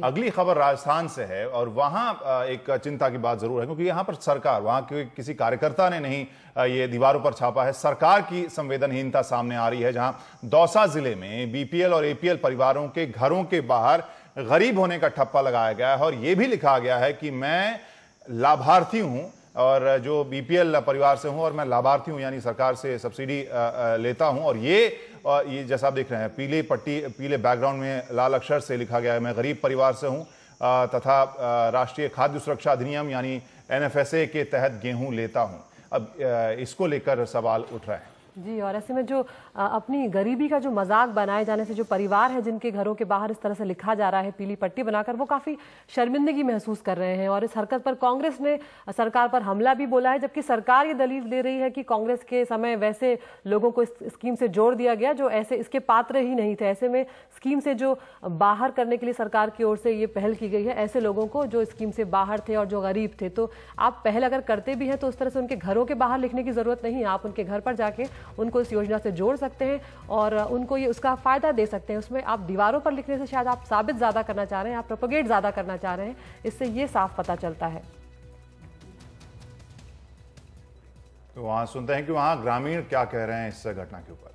अगली खबर राजस्थान से है और वहां एक चिंता की बात जरूर है, क्योंकि यहां पर सरकार, वहां के किसी कार्यकर्ता ने नहीं ये दीवारों पर छापा है, सरकार की संवेदनहीनता सामने आ रही है। जहां दौसा जिले में बीपीएल और एपीएल परिवारों के घरों के बाहर गरीब होने का ठप्पा लगाया गया है और यह भी लिखा गया है कि मैं लाभार्थी हूं और जो बीपीएल परिवार से हूं और मैं लाभार्थी हूं, यानी सरकार से सब्सिडी लेता हूं। और ये जैसा आप देख रहे हैं, पीले पट्टी, पीले बैकग्राउंड में लाल अक्षर से लिखा गया है, मैं गरीब परिवार से हूं तथा राष्ट्रीय खाद्य सुरक्षा अधिनियम यानी एनएफएसए के तहत गेहूं लेता हूं। अब इसको लेकर सवाल उठ रहे हैं। जी, और ऐसे में जो अपनी गरीबी का जो मजाक बनाए जाने से जो परिवार है जिनके घरों के बाहर इस तरह से लिखा जा रहा है पीली पट्टी बनाकर, वो काफ़ी शर्मिंदगी महसूस कर रहे हैं। और इस हरकत पर कांग्रेस ने सरकार पर हमला भी बोला है, जबकि सरकार ये दलील दे रही है कि कांग्रेस के समय वैसे लोगों को इस स्कीम से जोड़ दिया गया जो ऐसे इसके पात्र ही नहीं थे। ऐसे में स्कीम से जो बाहर करने के लिए सरकार की ओर से ये पहल की गई है, ऐसे लोगों को जो स्कीम से बाहर थे और जो गरीब थे। तो आप पहल अगर करते भी हैं तो उस तरह से उनके घरों के बाहर लिखने की जरूरत नहीं है, आप उनके घर पर जाके उनको इस योजना से जोड़ सकते हैं और उनको ये उसका फायदा दे सकते हैं। उसमें आप दीवारों पर लिखने से शायद आप साबित ज्यादा करना चाह रहे हैं, आप प्रोपेगेट ज्यादा करना चाह रहे हैं, इससे ये साफ पता चलता है। तो वहां सुनते हैं कि वहां ग्रामीण क्या कह रहे हैं इस घटना के ऊपर।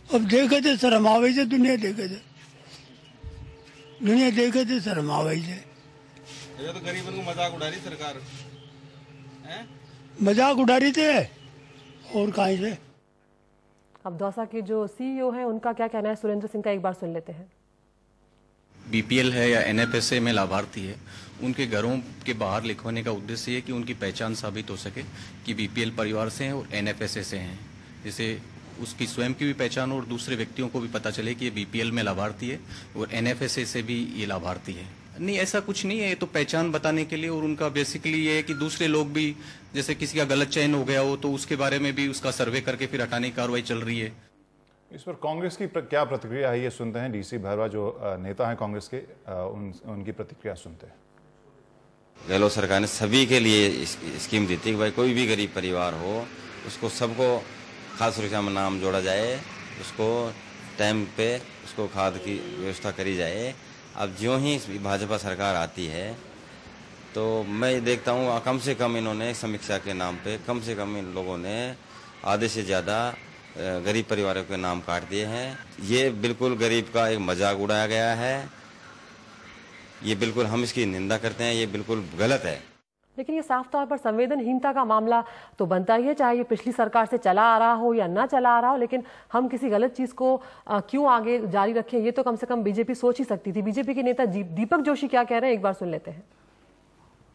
अब देखे थे शर्म आवे से, दुनिया देखे थे शर्म आवे से। ये तो गरीबों को मजाक उड़ा रही सरकार है? मजाक उड़ा रही थे और कहीं से। अब दौसा के जो सीईओ हैं उनका क्या कहना है, सुरेंद्र सिंह का एक बार सुन लेते हैं। बीपीएल है या एनएफएसए में लाभार्थी है, उनके घरों के बाहर लिखवाने का उद्देश्य है कि उनकी पहचान साबित हो सके कि बीपीएल परिवार से हैं और एनएफएसए से हैं, जिससे उसकी स्वयं की भी पहचान और दूसरे व्यक्तियों को भी पता चले कि ये बीपीएल में लाभार्थी है और एनएफएसए से भी ये लाभार्थी है। नहीं, ऐसा कुछ नहीं है, ये तो पहचान बताने के लिए और उनका बेसिकली ये है कि दूसरे लोग भी, जैसे किसी का गलत चयन हो गया हो तो उसके बारे में भी उसका सर्वे करके फिर हटाने की कार्रवाई चल रही है। इस पर कांग्रेस की क्या प्रतिक्रिया है, ये सुनते हैं। डीसी भैरवा जो नेता हैं कांग्रेस के, उनकी प्रतिक्रिया सुनते हैं। गहलोत सरकार ने सभी के लिए स्कीम दी थी कि भाई कोई भी गरीब परिवार हो उसको सबको खाद्य सुरक्षा में नाम जोड़ा जाए, उसको टाइम पे उसको खाद की व्यवस्था करी जाए। अब ज्यों ही भाजपा सरकार आती है तो मैं देखता हूँ कम से कम इन्होंने समीक्षा के नाम पे कम से कम इन लोगों ने आधे से ज़्यादा गरीब परिवारों के नाम काट दिए हैं। ये बिल्कुल गरीब का एक मजाक उड़ाया गया है, ये बिल्कुल हम इसकी निंदा करते हैं, ये बिल्कुल गलत है। लेकिन ये साफ तौर पर संवेदनहीनता का मामला तो बनता ही है, चाहे ये पिछली सरकार से चला आ रहा हो या ना चला आ रहा हो। लेकिन हम किसी गलत चीज को क्यों आगे जारी रखें, ये तो कम से कम बीजेपी सोच ही सकती थी। बीजेपी के नेता दीपक जोशी क्या कह रहे हैं, एक बार सुन लेते हैं।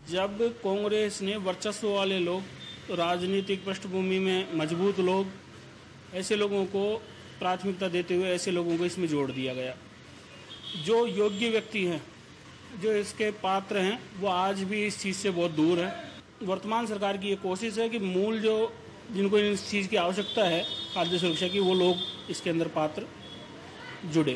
जब कांग्रेस ने वर्चस्व वाले लोग, तो राजनीतिक पृष्ठभूमि में मजबूत लोग, ऐसे लोगों को प्राथमिकता देते हुए ऐसे लोगों को इसमें जोड़ दिया गया। जो योग्य व्यक्ति हैं, जो इसके पात्र हैं, वो आज भी इस चीज़ से बहुत दूर है। वर्तमान सरकार की ये कोशिश है कि मूल जो जिनको इस चीज़ की आवश्यकता है खाद्य सुरक्षा की, वो लोग इसके अंदर पात्र जुड़े।